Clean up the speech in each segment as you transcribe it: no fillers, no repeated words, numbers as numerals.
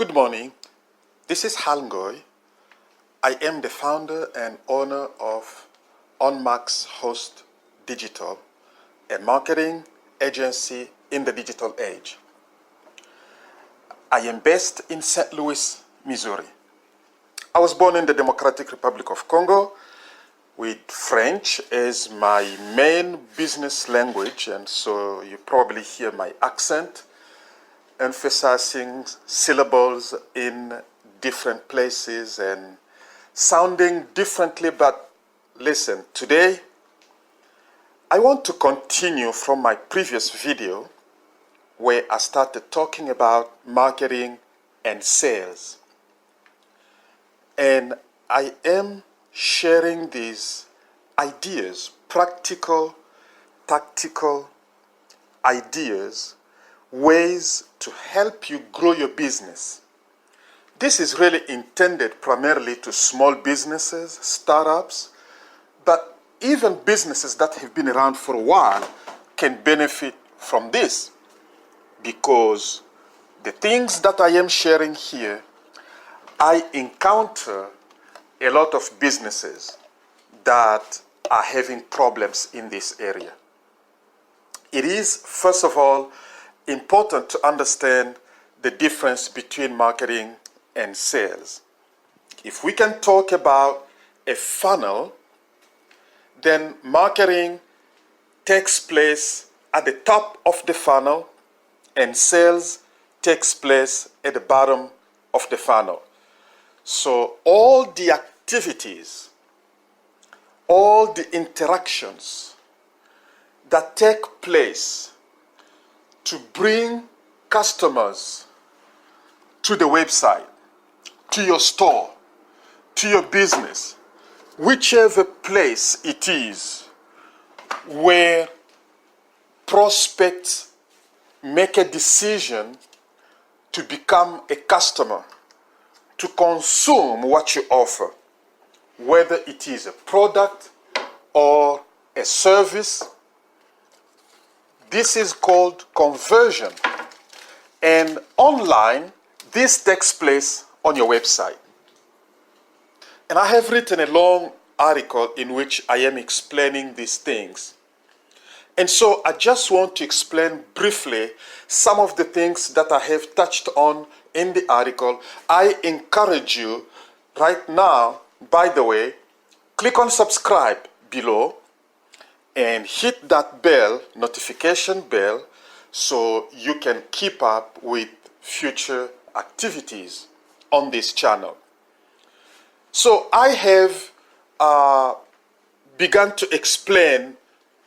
Good morning. This is Halngoy. I am the founder and owner of OnMax Host Digital, a marketing agency in the digital age. I am based in St. Louis, Missouri. I was born in the Democratic Republic of Congo with French as my main business language, and so you probably hear my accent emphasizing syllables in different places and sounding differently. But listen, today I want to continue from my previous video where I started talking about marketing and sales. And I am sharing these ideas, practical, tactical ideas, ways to help you grow your business. This is really intended primarily to small businesses, startups, but even businesses that have been around for a while can benefit from this, because the things that I am sharing here, I encounter a lot of businesses that are having problems in this area. It is, first of all, important to understand the difference between marketing and sales. If we can talk about a funnel, then marketing takes place at the top of the funnel and sales takes place at the bottom of the funnel. So all the activities, all the interactions that take place to bring customers to the website, to your store, to your business, whichever place it is where prospects make a decision to become a customer, to consume what you offer, whether it is a product or a service. This is called conversion. And online, this takes place on your website. And I have written a long article in which I am explaining these things. And so I just want to explain briefly some of the things that I have touched on in the article. I encourage you right now, by the way, click on subscribe below and hit that bell, notification bell, so you can keep up with future activities on this channel. So I have begun to explain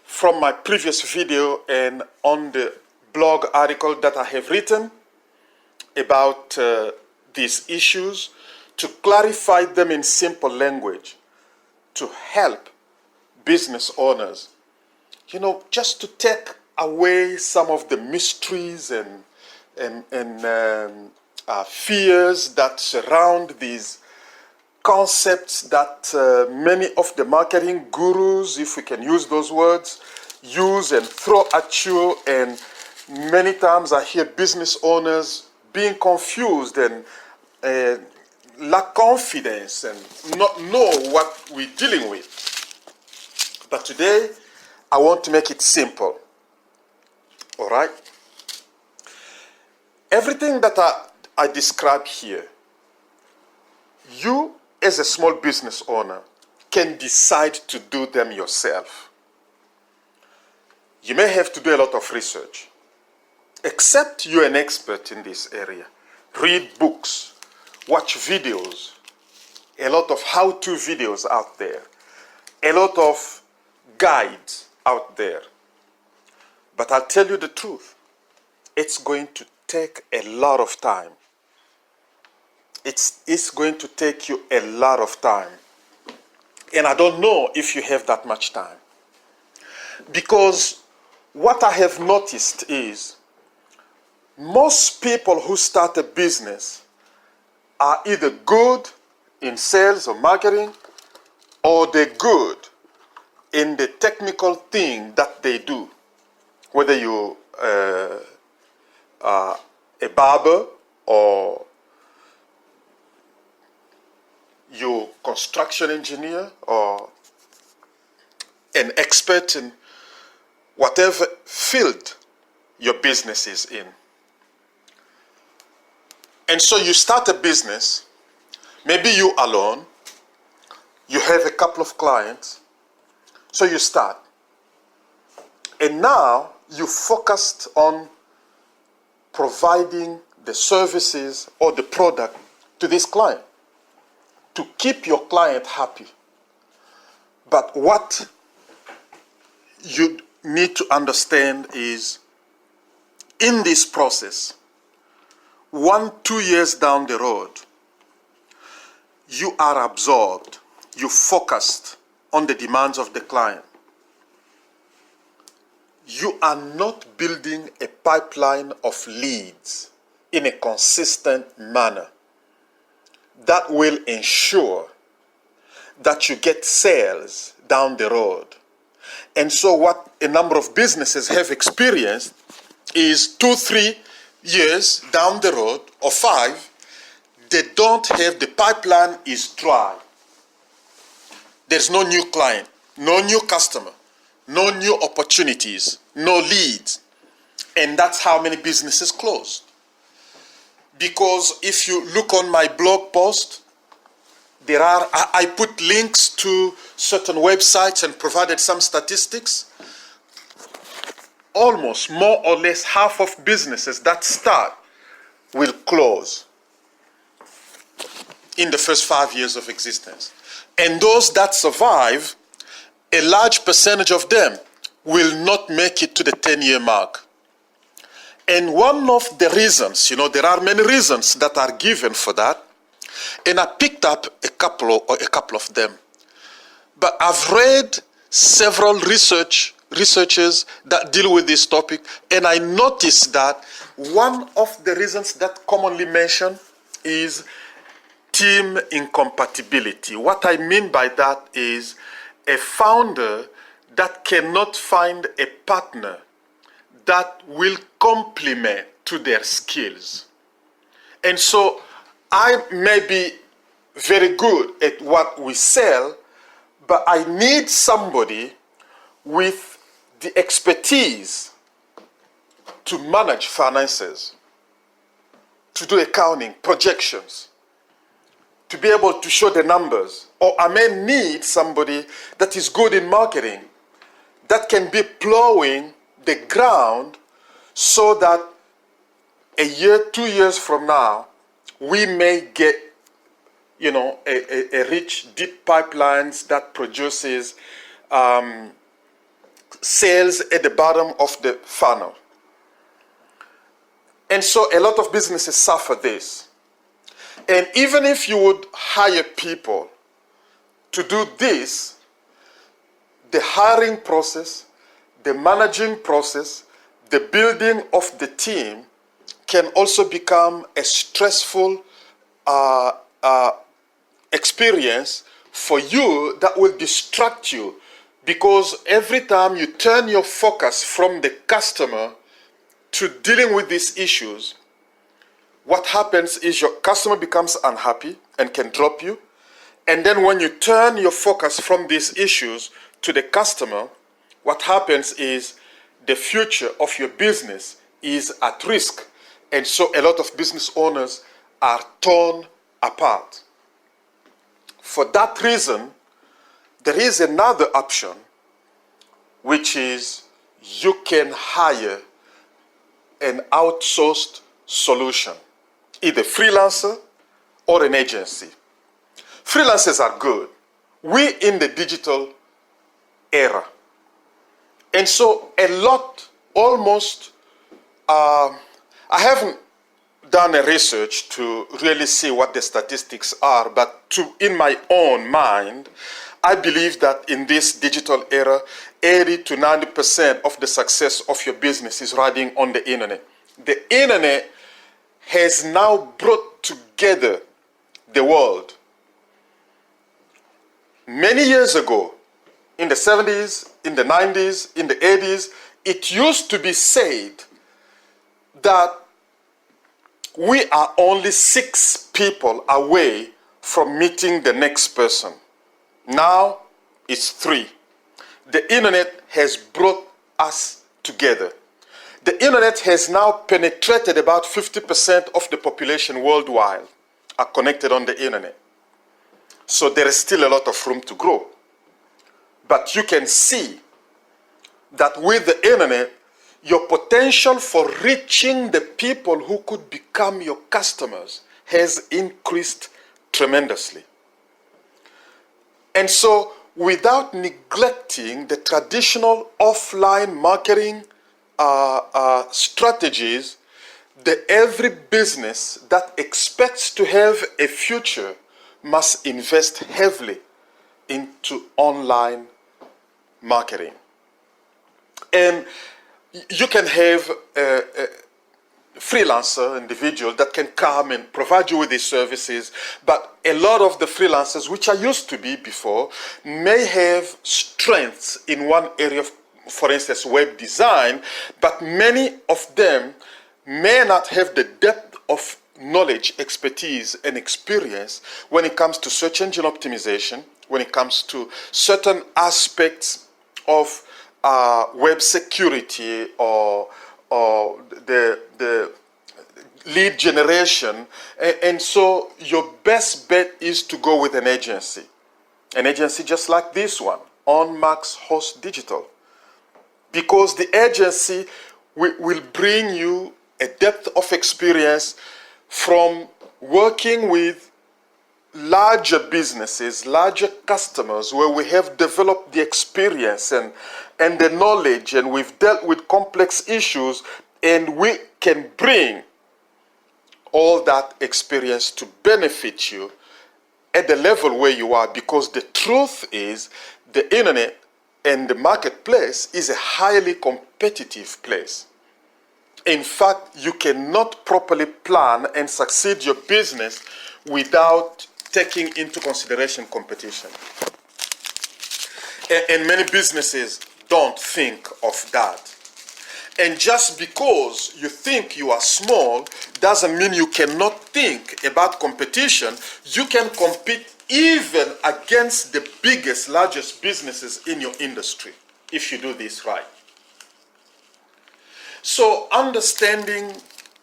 from my previous video and on the blog article that I have written about these issues, to clarify them in simple language, to help business owners, just to take away some of the mysteries and fears that surround these concepts that many of the marketing gurus, if we can use those words, use and throw at you. And many times I hear business owners being confused and lack confidence and not know what we're dealing with. But today, I want to make it simple. All right? Everything that I describe here, you as a small business owner can decide to do them yourself. You may have to do a lot of research. Except you're an expert in this area. Read books, watch videos, a lot of how-to videos out there, a lot of guides out there. But I'll tell you the truth, it's going to take a lot of time. It's going to take you a lot of time. And I don't know if you have that much time. Because what I have noticed is most people who start a business are either good in sales or marketing, or they're good in the technical thing that they do. Whether you are a barber or you're a construction engineer or an expert in whatever field your business is in. And so you start a business, maybe you alone, you have a couple of clients, so you start. And now you focused on providing the services or the product to this client to keep your client happy. But what you need to understand is, in this process, 1-2 years down the road, you are absorbed, you focused on the demands of the client. You are not building a pipeline of leads in a consistent manner that will ensure that you get sales down the road. And so what a number of businesses have experienced is 2-3 years down the road, or 5, they don't have, the pipeline is dry. There's no new client, no new customer, no new opportunities, no leads. And that's how many businesses closed. Because if you look on my blog post, I put links to certain websites and provided some statistics. Almost more or less half of businesses that start will close in the first 5 years of existence. And those that survive, a large percentage of them will not make it to the 10-year mark. And one of the reasons, there are many reasons that are given for that, and I picked up a couple of them. But I've read several researchers that deal with this topic, and I noticed that one of the reasons that commonly mentioned is team incompatibility. What I mean by that is a founder that cannot find a partner that will complement to their skills. And so I may be very good at what we sell, but I need somebody with the expertise to manage finances, to do accounting, projections, to be able to show the numbers. Or I may need somebody that is good in marketing, that can be plowing the ground so that a year, 2 years from now, we may get, a rich, deep pipelines that produces sales at the bottom of the funnel. And so a lot of businesses suffer this. And even if you would hire people to do this, the hiring process, the managing process, the building of the team can also become a stressful experience for you that will distract you, because every time you turn your focus from the customer to dealing with these issues, what happens is your customer becomes unhappy and can drop you. And then when you turn your focus from these issues to the customer, what happens is the future of your business is at risk. And so a lot of business owners are torn apart. For that reason, there is another option, which is you can hire an outsourced solution, either freelancer or an agency. Freelancers are good. We're in the digital era. And so a lot, almost, I haven't done a research to really see what the statistics are, but in my own mind, I believe that in this digital era, 80 to 90% of the success of your business is riding on the internet. The internet has now brought together the world. Many years ago, in the 70s, in the 90s, in the 80s, it used to be said that we are only 6 people away from meeting the next person. Now it's 3. The internet has brought us together. The internet has now penetrated about 50% of the population worldwide are connected on the internet. So there is still a lot of room to grow. But you can see that with the internet, your potential for reaching the people who could become your customers has increased tremendously. And so, without neglecting the traditional offline marketing strategies, every business that expects to have a future must invest heavily into online marketing. And you can have a freelancer individual that can come and provide you with these services, but a lot of the freelancers, which I used to be before, may have strengths in one area, for instance, web design, but many of them may not have the depth of knowledge, expertise, and experience when it comes to search engine optimization, when it comes to certain aspects of web security or the lead generation. And so your best bet is to go with an agency just like this one, On Max Host Digital, because the agency will bring you a depth of experience from working with larger businesses, larger customers, where we have developed the experience and the knowledge, and we've dealt with complex issues, and we can bring all that experience to benefit you at the level where you are, because the truth is the internet and the marketplace is a highly competitive place. In fact, you cannot properly plan and succeed your business without taking into consideration competition. And many businesses don't think of that. And just because you think you are small doesn't mean you cannot think about competition. You can compete even against the biggest, largest businesses in your industry if you do this right. So understanding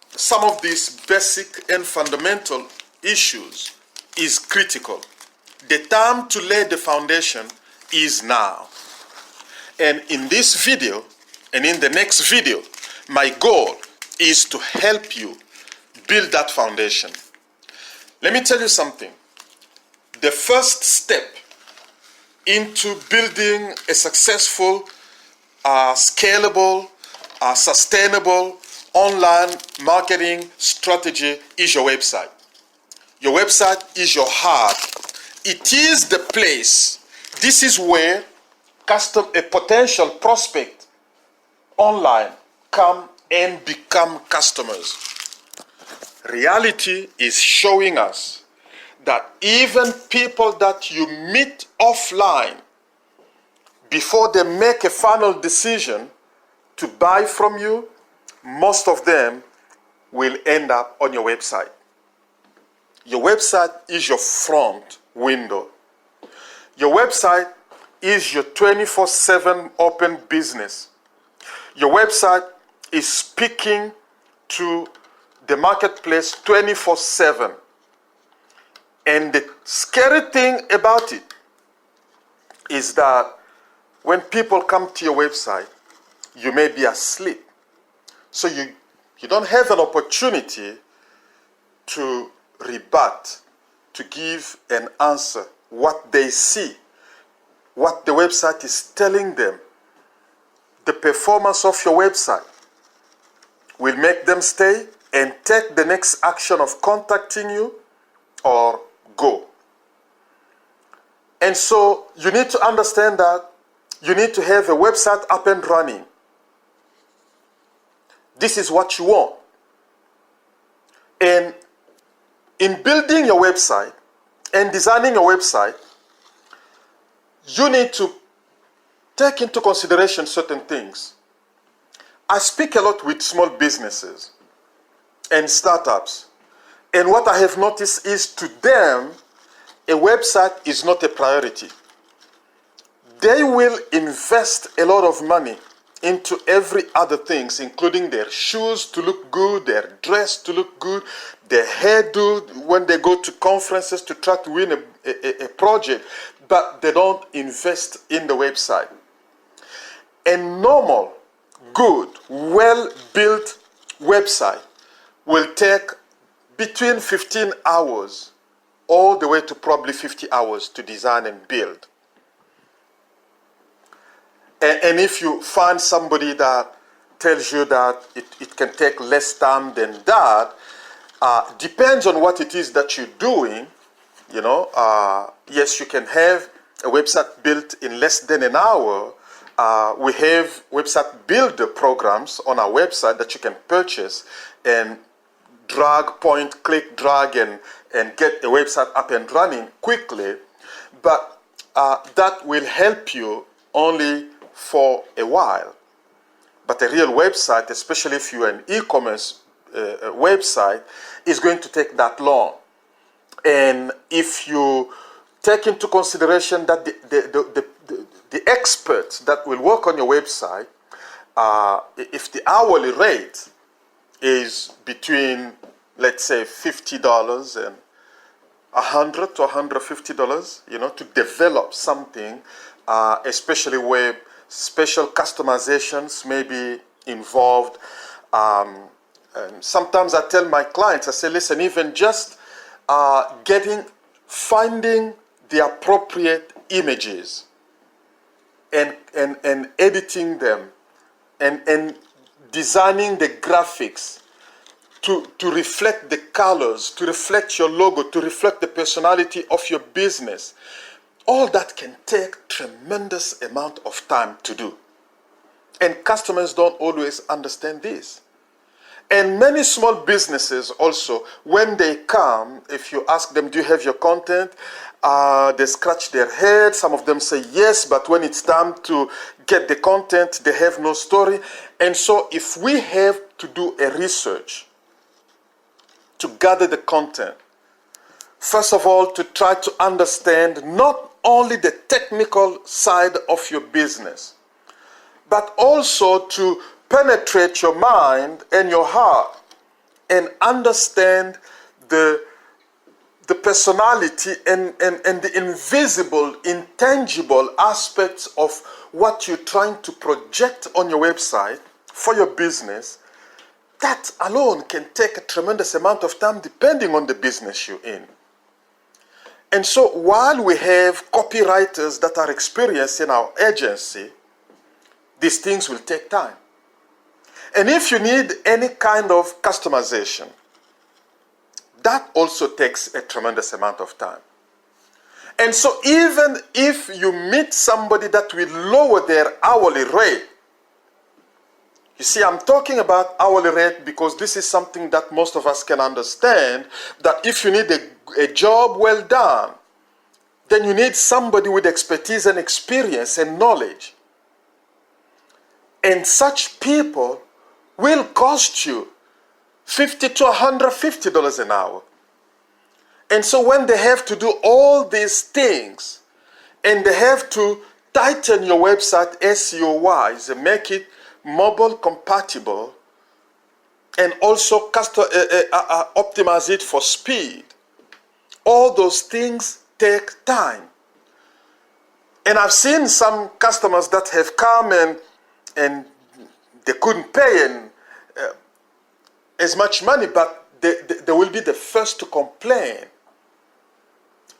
some of these basic and fundamental issues is critical. The time to lay the foundation is now. And in this video and in the next video, my goal is to help you build that foundation. Let me tell you something. The first step into building a successful, scalable, sustainable online marketing strategy is your website. Your website is your heart. It is the place. This is where a potential prospect online come and become customers. Reality is showing us that even people that you meet offline, before they make a final decision to buy from you, most of them will end up on your website. Your website is your front window. Your website is your 24/7 open business. Your website is speaking to the marketplace 24/7. And the scary thing about it is that when people come to your website, you may be asleep. So you don't have an opportunity to rebut, to give an answer, what they see, what the website is telling them. The performance of your website will make them stay and take the next action of contacting you or go. And so you need to understand that you need to have a website up and running. This is what you want. And in building your website and designing your website, you need to take into consideration certain things. I speak a lot with small businesses and startups. And what I have noticed is, to them, a website is not a priority. They will invest a lot of money into every other things, including their shoes to look good, their dress to look good, their hairdo when they go to conferences to try to win a project, but they don't invest in the website. A normal, good, well-built website will take between 15 hours all the way to probably 50 hours to design and build. And if you find somebody that tells you that it can take less time than that, depends on what it is that you're doing. You know, yes, you can have a website built in less than an hour. We have website builder programs on our website that you can purchase and drag, point, click, drag, and get a website up and running quickly. But that will help you only for a while. But a real website, especially if you're an e-commerce website, is going to take that long. And if you take into consideration that the experts that will work on your website, if the hourly rate is between, let's say, $50 and $100 to $150, you know, to develop something, especially where special customizations may be involved. And sometimes I tell my clients, I say, listen, even just finding the appropriate images and editing them and designing the graphics to reflect the colors, to reflect your logo, to reflect the personality of your business. All that can take tremendous amount of time to do. And customers don't always understand this. And many small businesses also, when they come, if you ask them, do you have your content? They scratch their head. Some of them say yes, but when it's time to get the content, they have no story. And so if we have to do a research to gather the content, first of all, to try to understand not only the technical side of your business, but also to penetrate your mind and your heart and understand the personality and the invisible, intangible aspects of what you're trying to project on your website for your business. That alone can take a tremendous amount of time depending on the business you're in. And so while we have copywriters that are experienced in our agency, these things will take time. And if you need any kind of customization, that also takes a tremendous amount of time. And so even if you meet somebody that will lower their hourly rate, you see, I'm talking about hourly rate because this is something that most of us can understand, that if you need a job well done, then you need somebody with expertise and experience and knowledge. And such people will cost you $50 to $150 an hour. And so when they have to do all these things, and they have to tighten your website SEO-wise and make it mobile compatible, and also optimize it for speed, all those things take time. And I've seen some customers that have come and they couldn't pay as much money, but they will be the first to complain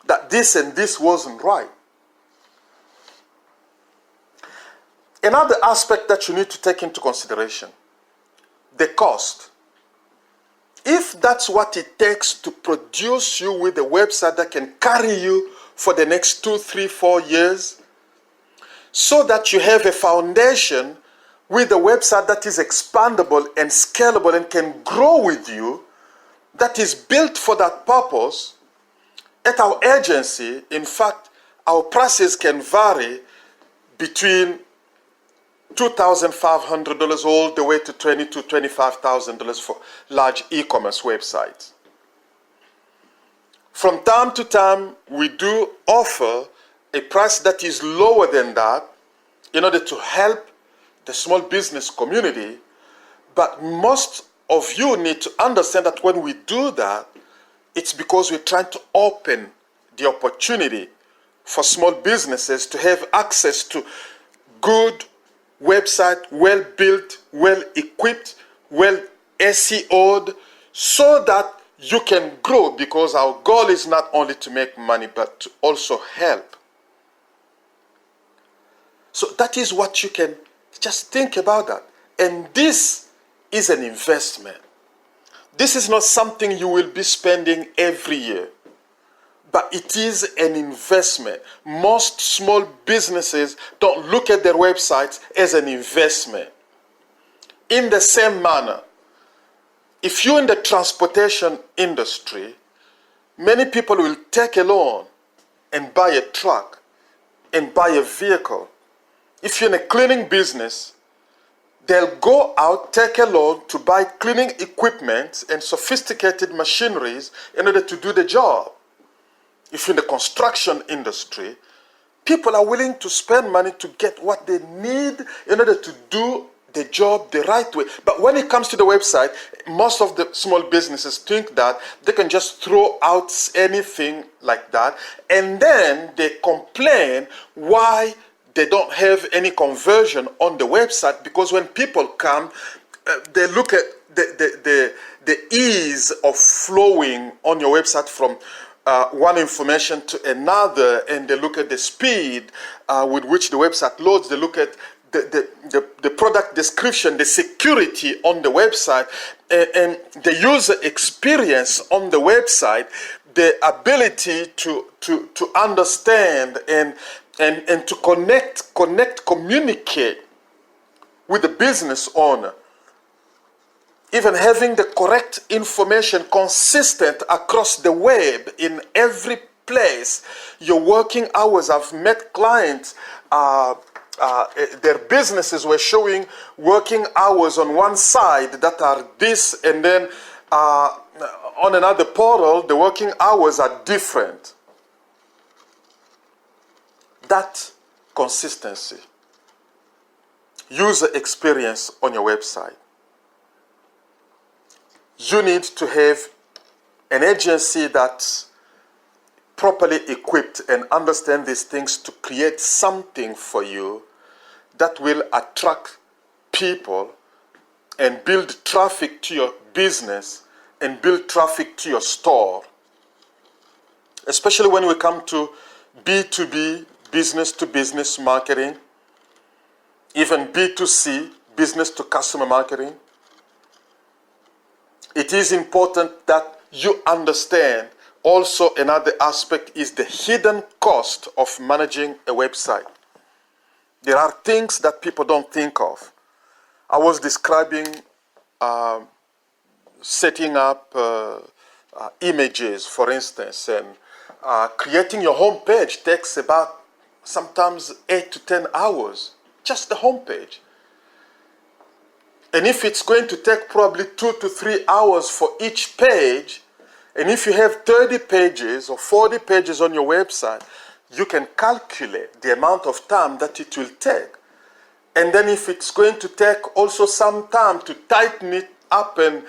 that this and this wasn't right. Another aspect that you need to take into consideration, the cost. If that's what it takes to produce you with a website that can carry you for the next 2, 3, 4 years, so that you have a foundation with a website that is expandable and scalable and can grow with you, that is built for that purpose, at our agency, in fact, our prices can vary between $2,500 all the way to $20,000 to $25,000 for large e-commerce websites. From time to time, we do offer a price that is lower than that in order to help the small business community. But most of you need to understand that when we do that, it's because we're trying to open the opportunity for small businesses to have access to good website, well built, well equipped, well SEO'd, so that you can grow, because our goal is not only to make money but to also help. So that is what you can just think about that. And this is an investment. This is not something you will be spending every year, but it is an investment. Most small businesses don't look at their websites as an investment. In the same manner, if you're in the transportation industry, many people will take a loan and buy a truck and buy a vehicle. If you're in a cleaning business, they'll go out, take a loan to buy cleaning equipment and sophisticated machineries in order to do the job. If you're in the construction industry, people are willing to spend money to get what they need in order to do the job the right way. But when it comes to the website, most of the small businesses think that they can just throw out anything like that, and then they complain why they don't have any conversion on the website, because when people come, they look at the ease of flowing on your website from one information to another, and they look at the speed with which the website loads. They look at the product description, the security on the website, and the user experience on the website, the ability to understand and to communicate with the business owner. Even having the correct information consistent across the web in every place. Your working hours. I've met clients, their businesses were showing working hours on one side that are this, and then on another portal, the working hours are different. That consistency, user experience on your website. You need to have an agency that's properly equipped and understand these things to create something for you that will attract people and build traffic to your business and build traffic to your store. Especially when we come to B2B, business to business marketing, even B2C, business to customer marketing. It is important that you understand also another aspect is the hidden cost of managing a website. There are things that people don't think of. I was describing setting up images, for instance, and creating your home page takes about sometimes 8 to 10 hours, just the home page. And if it's going to take probably 2 to 3 hours for each page, and if you have 30 pages or 40 pages on your website, you can calculate the amount of time that it will take. And then if it's going to take also some time to tighten it up and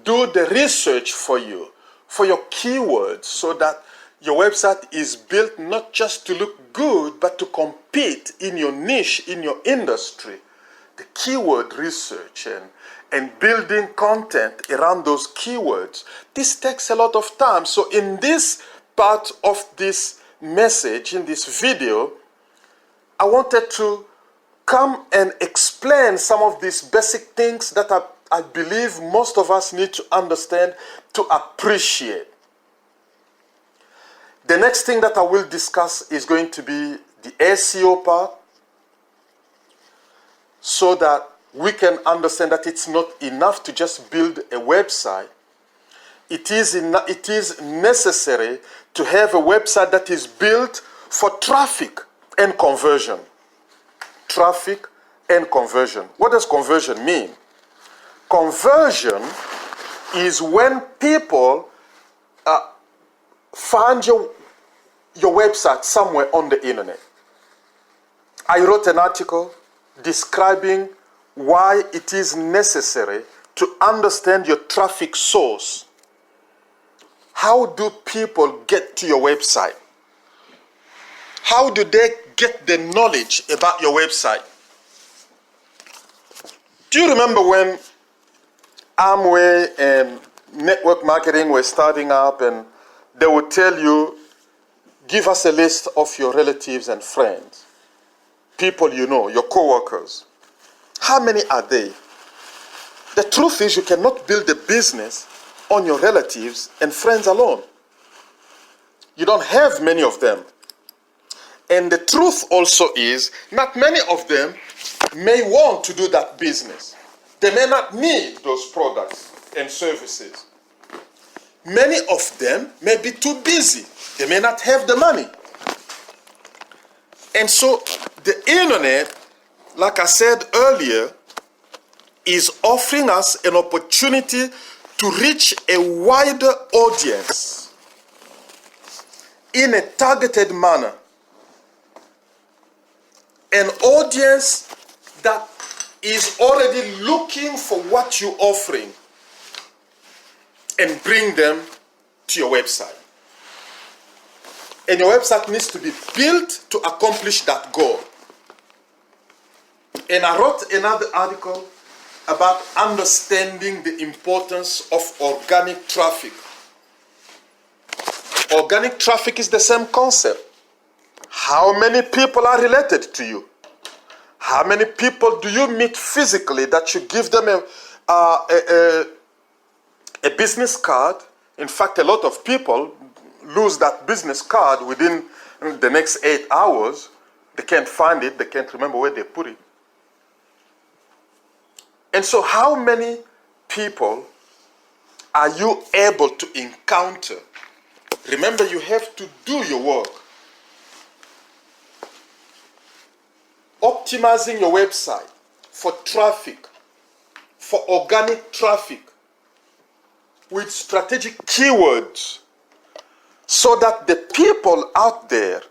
do the research for you, for your keywords, so that your website is built not just to look good, but to compete in your niche, in your industry. The keyword research and building content around those keywords. This takes a lot of time. So in this part of this message, in this video, I wanted to come and explain some of these basic things that I believe most of us need to understand to appreciate. The next thing that I will discuss is going to be the SEO part, so that we can understand that it's not enough to just build a website. It is necessary to have a website that is built for traffic and conversion. Traffic and conversion. What does conversion mean? Conversion is when people find your website somewhere on the internet. I wrote an article describing why it is necessary to understand your traffic source. How do people get to your website? How do they get the knowledge about your website? Do you remember when Amway and network marketing were starting up and they would tell you, give us a list of your relatives and friends, people you know, your coworkers. How many are they? The truth is you cannot build a business on your relatives and friends alone. You don't have many of them. And the truth also is not many of them may want to do that business. They may not need those products and services. Many of them may be too busy. They may not have the money. And so the internet, like I said earlier, is offering us an opportunity to reach a wider audience in a targeted manner. An audience that is already looking for what you're offering and bring them to your website. And your website needs to be built to accomplish that goal. And I wrote another article about understanding the importance of organic traffic. Organic traffic is the same concept. How many people are related to you? How many people do you meet physically that you give them a business card? In fact, a lot of people lose that business card within the next 8 hours. They can't find it. They can't remember where they put it. And so how many people are you able to encounter? Remember, you have to do your work. Optimizing your website for traffic, for organic traffic, with strategic keywords, so that the people out there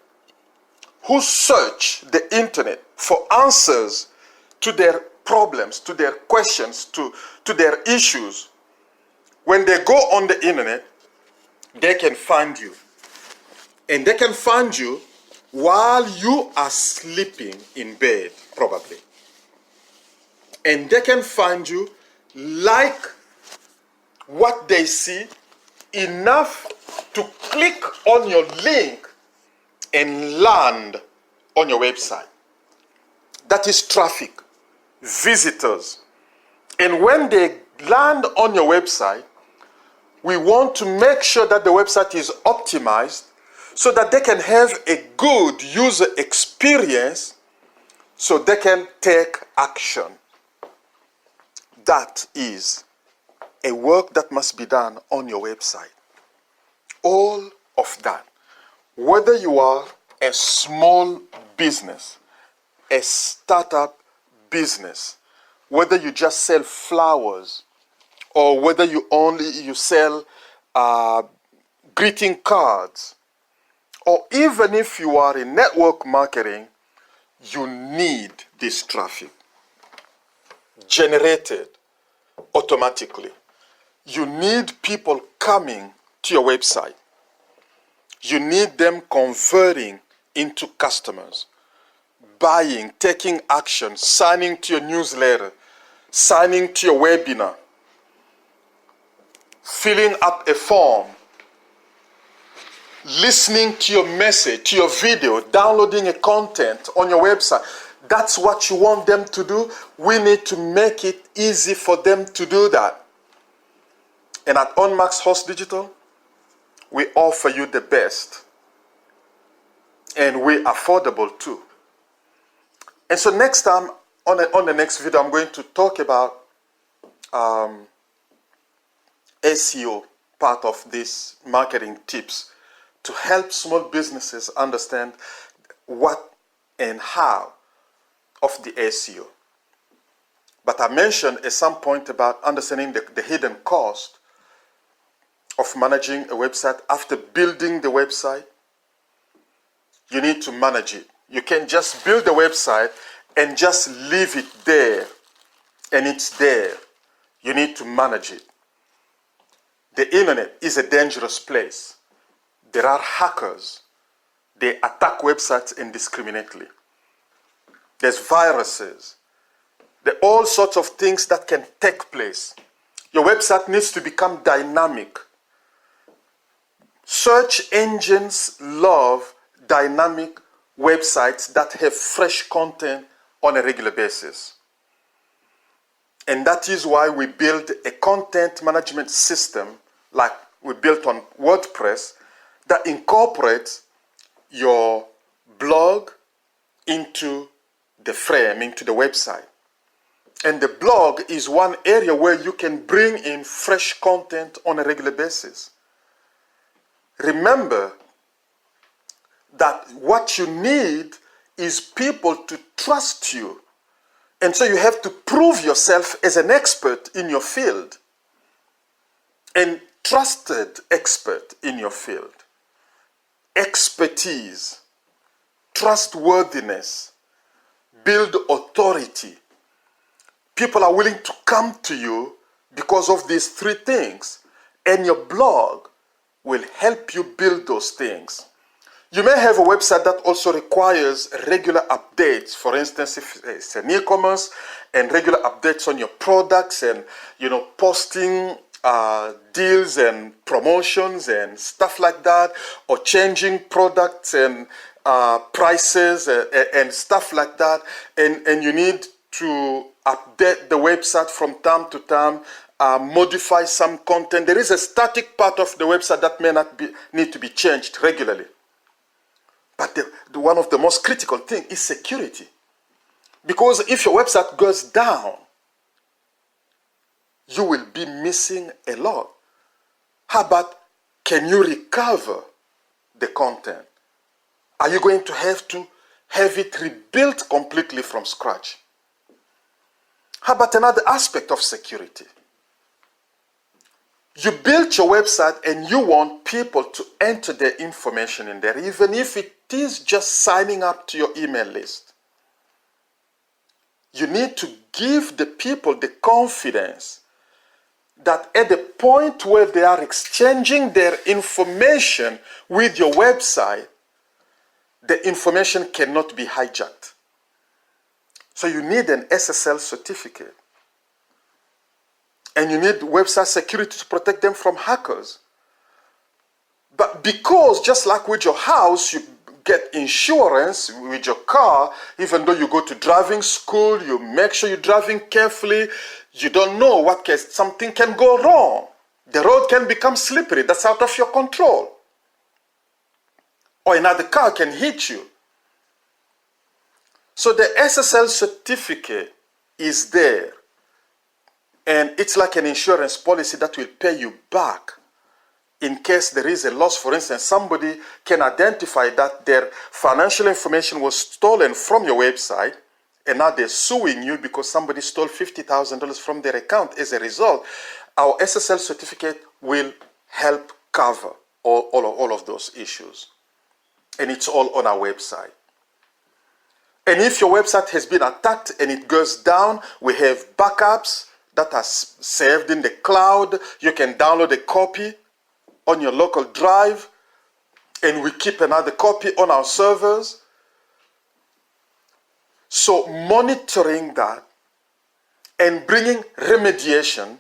who search the internet for answers to their problems, to their questions, to their issues, when they go on the internet, they can find you. And they can find you while you are sleeping in bed, probably. And they can find you, like what they see, enough to click on your link and land on your website. That is traffic, visitors. And when they land on your website, we want to make sure that the website is optimized so that they can have a good user experience so they can take action. That is a work that must be done on your website. All of that. Whether you are a small business, a startup business, whether you just sell flowers, or whether you sell greeting cards, or even if you are in network marketing, you need this traffic generated automatically. You need people coming to your website. You need them converting into customers, buying, taking action, signing to your newsletter, signing to your webinar, filling up a form, listening to your message, to your video, downloading a content on your website. That's what you want them to do. We need to make it easy for them to do that. And at OnMax Host Digital, we offer you the best. And we're affordable too. And so next time, on the next video, I'm going to talk about SEO, part of these marketing tips, to help small businesses understand what and how of the SEO. But I mentioned at some point about understanding the hidden cost of managing a website. After building the website, you need to manage it. You can't just build a website and just leave it there and it's there. You need to manage it. The internet is a dangerous place. There are hackers. They attack websites indiscriminately. There's viruses. There are all sorts of things that can take place. Your website needs to become dynamic. Search engines love dynamic websites that have fresh content on a regular basis. And that is why we build a content management system like we built on WordPress that incorporates your blog into the frame, into the website. And the blog is one area where you can bring in fresh content on a regular basis. Remember that what you need is people to trust you. And so you have to prove yourself as an expert in your field. And trusted expert in your field. Expertise, trustworthiness, build authority. People are willing to come to you because of these three things. And your blog will help you build those things. You may have a website that also requires regular updates. For instance, if it's an e-commerce and regular updates on your products and, posting deals and promotions and stuff like that, or changing products and prices and stuff like that, and you need to update the website from time to time, modify some content. There is a static part of the website that may not need to be changed regularly. But one of the most critical things is security. Because if your website goes down, you will be missing a lot. How about, can you recover the content? Are you going to have it rebuilt completely from scratch? How about another aspect of security? You built your website and you want people to enter their information in there, even if it is just signing up to your email list. You need to give the people the confidence that at the point where they are exchanging their information with your website, the information cannot be hijacked. So you need an SSL certificate. And you need website security to protect them from hackers. But because, just like with your house, you get insurance with your car, even though you go to driving school, you make sure you're driving carefully, you don't know what case, something can go wrong. The road can become slippery, that's out of your control. Or another car can hit you. So the SSL certificate is there. And it's like an insurance policy that will pay you back in case there is a loss. For instance, somebody can identify that their financial information was stolen from your website, and now they're suing you because somebody stole $50,000 from their account. As a result, our SSL certificate will help cover all of those issues. And it's all on our website. And if your website has been attacked and it goes down, we have backups that are saved in the cloud. You can download a copy on your local drive, and we keep another copy on our servers. So monitoring that and bringing remediation,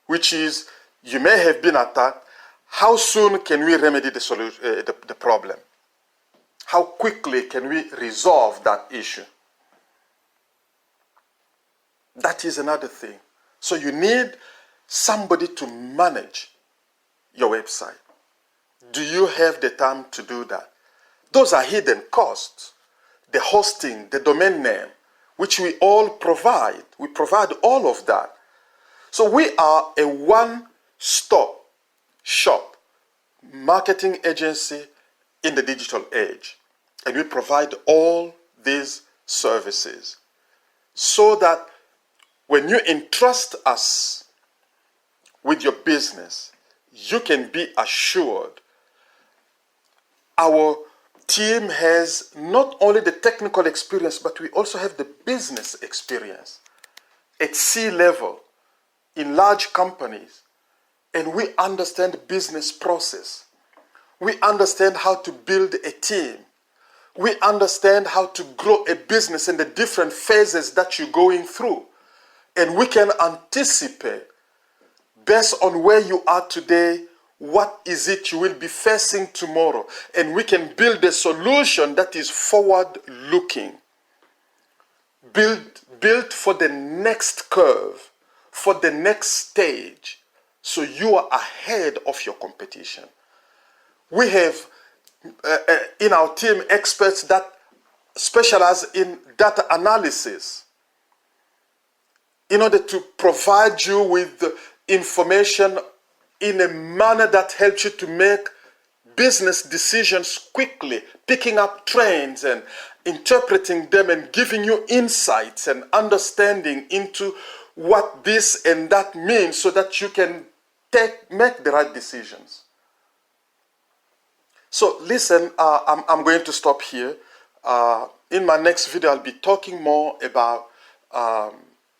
which is you may have been attacked, how soon can we remedy the problem? How quickly can we resolve that issue? That is another thing. So you need somebody to manage your website. Do you have the time to do that? Those are hidden costs. The hosting, the domain name, which we all provide. We provide all of that. So we are a one-stop shop marketing agency in the digital age. And we provide all these services so that when you entrust us with your business, you can be assured our team has not only the technical experience, but we also have the business experience at C-level in large companies. And we understand business process. We understand how to build a team. We understand how to grow a business in the different phases that you're going through. And we can anticipate, based on where you are today, what is it you will be facing tomorrow. And we can build a solution that is forward-looking, built for the next curve, for the next stage, so you are ahead of your competition. We have in our team experts that specialize in data analysis in order to provide you with the information in a manner that helps you to make business decisions quickly, picking up trends and interpreting them and giving you insights and understanding into what this and that means so that you can make the right decisions. So listen, I'm going to stop here. In my next video, I'll be talking more about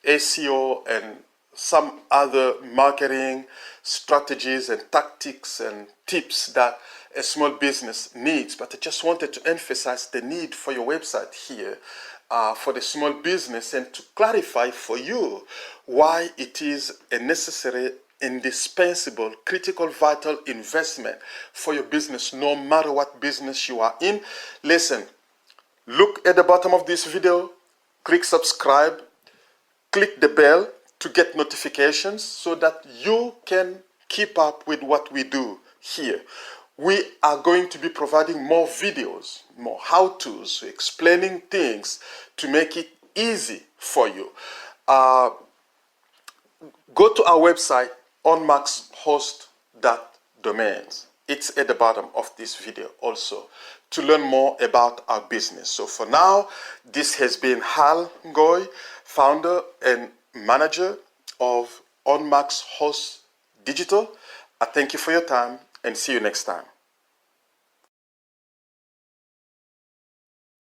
SEO and some other marketing strategies and tactics and tips that a small business needs. But I just wanted to emphasize the need for your website here for the small business, and to clarify for you why it is a necessary, indispensable, critical, vital investment for your business, no matter what business you are in. Listen, look at the bottom of this video, click subscribe, click the bell to get notifications so that you can keep up with what we do here. We are going to be providing more videos, more how-tos, explaining things to make it easy for you. Go to our website, onmaxhost.domains. It's at the bottom of this video also, to learn more about our business. So for now, this has been Hal Ngoy, founder and manager of OnMax Host Digital. I thank you for your time and see you next time.